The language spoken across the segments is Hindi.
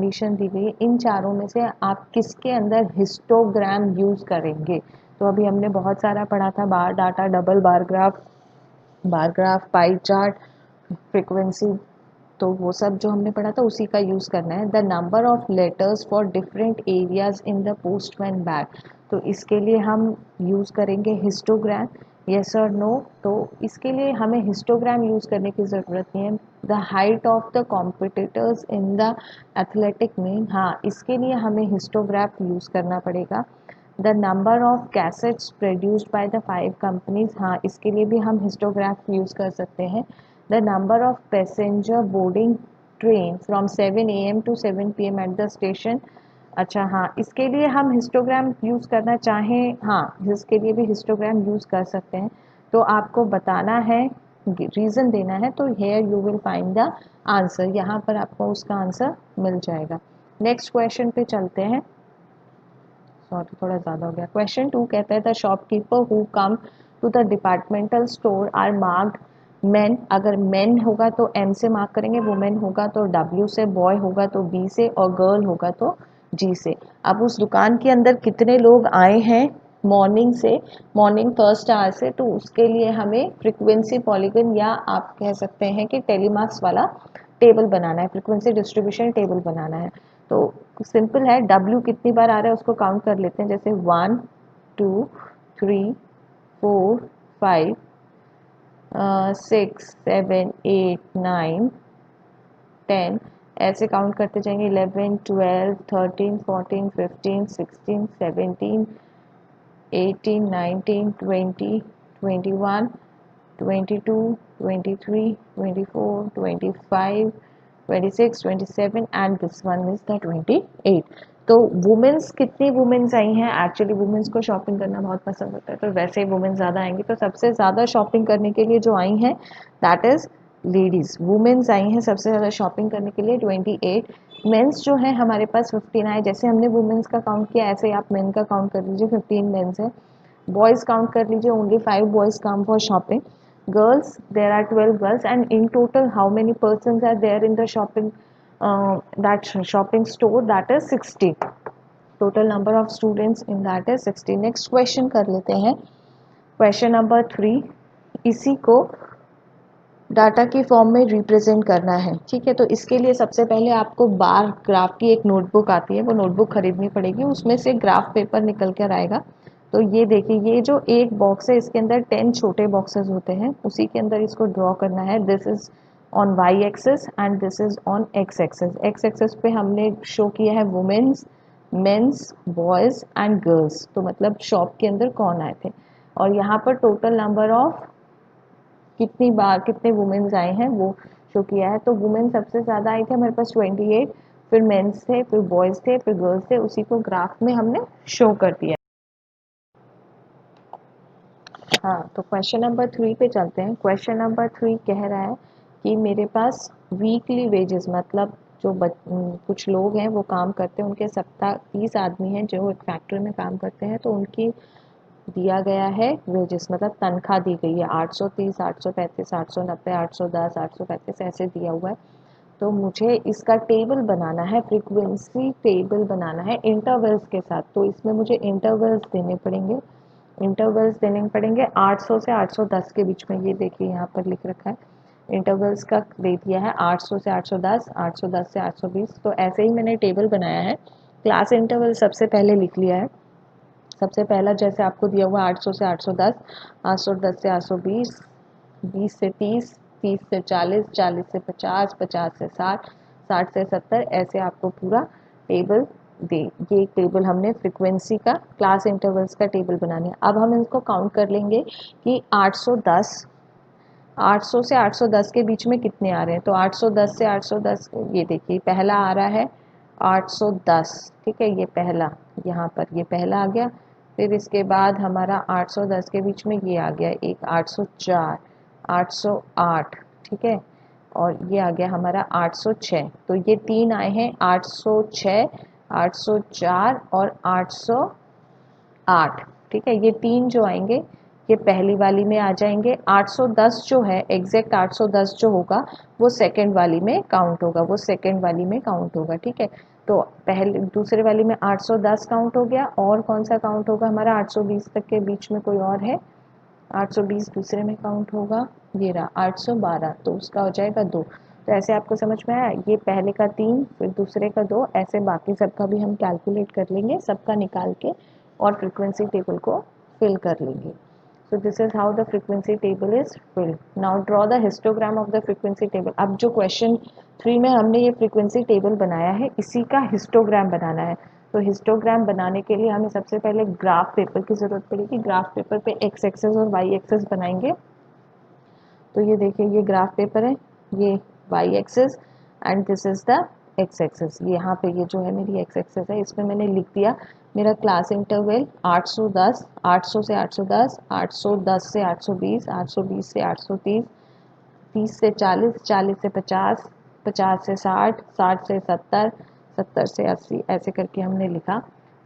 कंडीशन दी गई है, इन चारों में से आप किसके अंदर हिस्टोग्राम यूज करेंगे। तो अभी हमने बहुत सारा पढ़ा था, bar data, double bar graph, pie chart, frequency, तो वो सब जो हमने पढ़ा था उसी का यूज़ करना है। The number of letters for different areas in the postman bag, तो इसके लिए हम यूज़ करेंगे हिस्टोग्राम, यस और नो। तो इसके लिए हमें हिस्टोग्राम यूज़ करने की ज़रूरत नहीं है। The height of the competitors in the athletic meet, हाँ इसके लिए हमें हिस्टोग्राफ यूज़ करना पड़ेगा। The number of cassettes produced by the 5 companies, हाँ इसके लिए भी हम हिस्टोग्राफ यूज़ कर सकते हैं। The number of passenger boarding train from 7 AM to 7 PM at the station, अच्छा हाँ इसके लिए हम हिस्टोग्राम यूज़ करना चाहें, हाँ इसके लिए भी हिस्टोग्राम यूज़ कर सकते हैं। तो आपको बताना है, रीज़न देना है, तो here you will find the answer, यहाँ पर आपको उसका आंसर मिल जाएगा। नेक्स्ट क्वेश्चन पे चलते हैं, सॉरी थोड़ा ज़्यादा हो गया। क्वेश्चन 2 कहता है the shopkeeper who come to the departmental store are marked men, अगर मेन होगा तो एम से मार्क करेंगे, वुमेन होगा तो डब्ल्यू से, बॉय होगा तो बी से, और गर्ल होगा तो जी से। अब उस दुकान के अंदर कितने लोग आए हैं मॉर्निंग से, मॉर्निंग फर्स्ट आवर से, तो उसके लिए हमें फ्रीक्वेंसी पॉलीगन या आप कह सकते हैं कि टेलीमार्क्स वाला टेबल बनाना है, फ्रीक्वेंसी डिस्ट्रीब्यूशन टेबल बनाना है। तो सिंपल है, डब्ल्यू कितनी बार आ रहा है उसको काउंट कर लेते हैं, जैसे 1 2 3 4 5 6 7 8 9 10, ऐसे काउंट करते जाएंगे, 11 12 13 14 15 16 17 18 19 20 21 22 23 24 25 26 27 and this one is the 28। तो वुमेन्स, कितनी वुमेन्स आई हैं, एक्चुअली वुमेन्स को शॉपिंग करना बहुत पसंद होता है, तो वैसे ही वुमेन्स ज़्यादा आएंगी, तो सबसे ज़्यादा शॉपिंग करने के लिए जो आई हैं दैट इज़ लेडीज़, वुमेन्स आई हैं सबसे ज़्यादा शॉपिंग करने के लिए 28। मेंस जो है हमारे पास 15 आए, जैसे हमने वुमेन्स का काउंट किया ऐसे ही आप मेन का काउंट कर लीजिए, 15 मेंस है। बॉयज़ काउंट कर लीजिए, only 5 boys come for shopping. Girls, there are 12 girls, and in total how many persons are there in the shopping, that shopping store, that is 60, total number of students in that is 60। next question कर लेते हैं, question number 3, इसी को डाटा की फॉर्म में रिप्रेजेंट करना है, ठीक है। तो इसके लिए सबसे पहले आपको बार ग्राफ की एक नोटबुक आती है, वो नोटबुक खरीदनी पड़ेगी, उसमें से ग्राफ पेपर निकल कर आएगा। तो ये देखिए, ये जो एक बॉक्स है इसके अंदर 10 छोटे बॉक्सेस होते हैं, उसी के अंदर इसको ड्रॉ करना है। This is on Y axis and this is on X axis. X axis पे हमने शो किया है women's, men's, boys and girls, तो मतलब शॉप के अंदर कौन आए थे, और यहाँ पर टोटल नंबर ऑफ कितनी बार कितने वुमेन्स आए हैं वो शो किया है। तो वुमेन सबसे ज़्यादा आई थी हमारे पास 28, फिर मेंस थे, फिर बॉयज़ थे, फिर गर्ल्स थे, उसी को ग्राफ में हमने शो कर दिया। हाँ, तो क्वेश्चन नंबर 3 पे चलते हैं। क्वेश्चन नंबर 3 कह रहा है कि मेरे पास वीकली वेजेस, मतलब जो कुछ लोग हैं वो काम करते हैं, उनके सप्ताह 30 आदमी हैं जो एक फैक्ट्री में काम करते हैं, तो उनकी दिया गया है वेजेस, मतलब तनख्वाह दी गई है 830, 835, 890, 810, 835 ऐसे दिया हुआ है। तो मुझे इसका टेबल बनाना है, फ्रीक्वेंसी टेबल बनाना है इंटरवल्स के साथ, तो इसमें मुझे इंटरवल्स देने पड़ेंगे। इंटरवल्स देने पड़ेंगे 800 से 810 के बीच में, ये देखिए यहाँ पर लिख रखा है इंटरवल्स का दे दिया है 800 से 810, 810 से 820। तो ऐसे ही मैंने टेबल बनाया है। क्लास इंटरवल सबसे पहले लिख लिया है। सबसे पहला जैसे आपको दिया हुआ 800 से 810, 810 से 820, 20 से 30, 30 से 40, 40 से 50, 50 से 60, 60 से 70, ऐसे आपको पूरा टेबल दे। ये टेबल हमने फ्रीक्वेंसी का, क्लास इंटरवल्स का टेबल बनाने है। अब हम इसको काउंट कर लेंगे कि 810, 800 से 810 के बीच में कितने आ रहे हैं। तो 810 से 810, ये देखिए पहला आ रहा है 810, ठीक है, ये पहला, यहाँ पर ये पहला आ गया। फिर इसके बाद हमारा 810 के बीच में ये आ गया एक 804, 808, ठीक है, और ये आ गया हमारा 806। तो ये तीन आए हैं 806, 804 और 808, ठीक है। ये तीन जो आएंगे ये पहली वाली में आ जाएंगे। 810 जो है एग्जैक्ट 810 जो होगा वो सेकंड वाली में काउंट होगा, वो सेकंड वाली में काउंट होगा, ठीक है। तो पहले दूसरे वाली में 810 काउंट हो गया, और कौन सा काउंट होगा हमारा 820 तक के बीच में कोई और है, 820 दूसरे में काउंट होगा, ये रहा 812, तो उसका हो जाएगा 2। तो ऐसे आपको समझ में आया, ये पहले का 3 फिर दूसरे का 2, ऐसे बाकी सबका भी हम कैलकुलेट कर लेंगे, सबका निकाल के और फ्रीक्वेंसी टेबल को फिल कर लेंगे। So this is how the frequency table is filled. Now draw the histogram of the frequency table. अब जो क्वेश्चन 3 में हमने ये frequency table बनाया है, इसी का हिस्टोग्राम बनाना है। तो हिस्टोग्राम बनाने के लिए हमें सबसे पहले ग्राफ पेपर की ज़रूरत पड़ेगी। ग्राफ पेपर पे एक्स एक्सेस और वाई एक्सेस बनाएंगे। तो ये देखिए, ये ग्राफ पेपर है, ये Y axis and this is the X axis. यहाँ पे ये जो है मेरी एक्स एक्सेस है, इसमें मैंने लिख दिया मेरा क्लास इंटरवल 810, 800 से 810, 810 से 820, 820 से 830, 30 से 40, 40 से 50, 50 से 60, 60 से 70, 70 से 80, ऐसे करके हमने लिखा।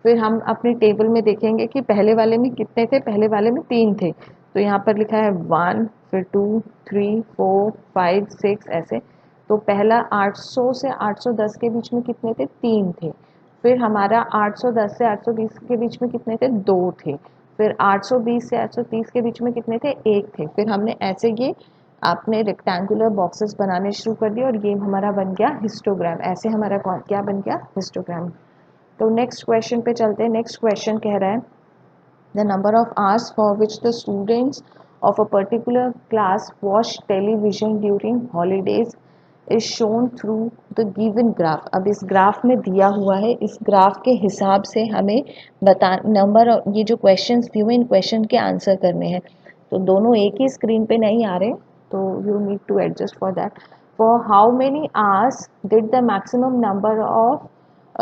फिर हम अपने टेबल में देखेंगे कि पहले वाले में कितने थे, पहले वाले में 3 थे, तो यहाँ पर लिखा है 1, फिर 2, 3, 4, 5, 6 ऐसे। तो पहला 800 से 810 के बीच में कितने थे, 3 थे। फिर हमारा 810 से 820 के बीच में कितने थे, 2 थे। फिर 820 से 830 के बीच में कितने थे, 1 थे। फिर हमने ऐसे ये आपने रेक्टेंगुलर बॉक्सेस बनाने शुरू कर दिए और ये हमारा बन गया हिस्टोग्राम। ऐसे हमारा क्या बन गया, हिस्टोग्राम। तो नेक्स्ट क्वेश्चन पे चलते हैं। नेक्स्ट क्वेश्चन कह रहा है the number of hours for which the students of a particular class watch television during holidays is shown through the given graph. अब इस ग्राफ में दिया हुआ है, इस ग्राफ के हिसाब से हमें बता नंबर, ये जो क्वेश्चंस दिए हुए इन क्वेश्चन के आंसर करने हैं। तो दोनों एक ही स्क्रीन पे नहीं आ रहे, तो you need to adjust for that. For how many hours did the maximum number of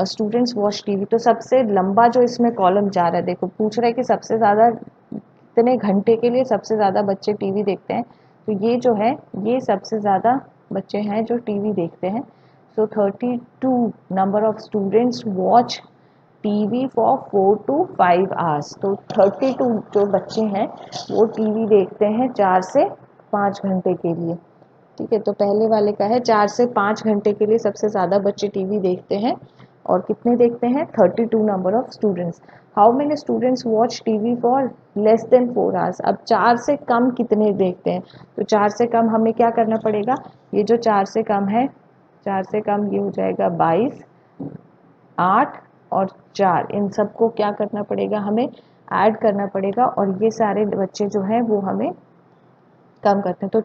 students watch TV. तो सबसे लंबा जो इसमें कॉलम जा रहा है, देखो पूछ रहा है कि सबसे ज़्यादा कितने घंटे के लिए सबसे ज़्यादा बच्चे टीवी देखते हैं। तो ये जो है, ये सबसे ज़्यादा बच्चे हैं जो टीवी देखते हैं। सो 32 number of students watch TV for 4 to 5 hours. तो 32 जो बच्चे हैं वो टीवी देखते हैं 4 से 5 घंटे के लिए। ठीक है, तो पहले वाले का है 4 से 5 घंटे के लिए सबसे ज़्यादा बच्चे टीवी देखते हैं। और कितने देखते हैं, 32 number of students. How many students watch TV for less than 4 hours. अब 4 से कम कितने देखते हैं, तो 4 से कम हमें क्या करना पड़ेगा, ये जो 4 से कम है, 4 से कम ये हो जाएगा 22, 8 और 4, इन सबको क्या करना पड़ेगा, हमें ऐड करना पड़ेगा, और ये सारे बच्चे जो हैं वो हमें कम करते हैं। तो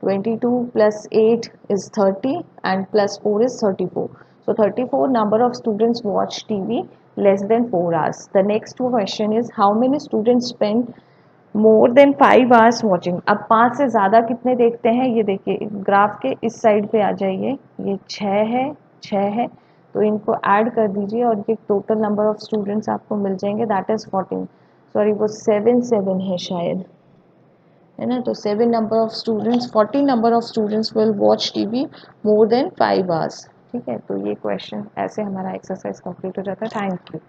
22 plus 8 is 30 and plus 4 is 34. So 34 number of students watch TV less than 4 hours. The next question is how many students spend more than 5 hours watching. अब 5 से ज़्यादा कितने देखते हैं, ये देखिए ग्राफ के इस साइड पे आ जाइए, ये 6 है, 6 है, तो इनको ऐड कर दीजिए और ये टोटल नंबर ऑफ स्टूडेंट्स आपको मिल जाएंगे, दैट इज़ 14, सॉरी वो 7 है शायद, है ना। तो 7 number of students, 40 number of students will watch TV more than 5 hours. ठीक है, तो ये क्वेश्चन ऐसे हमारा एक्सरसाइज कंप्लीट हो जाता है। Thank you.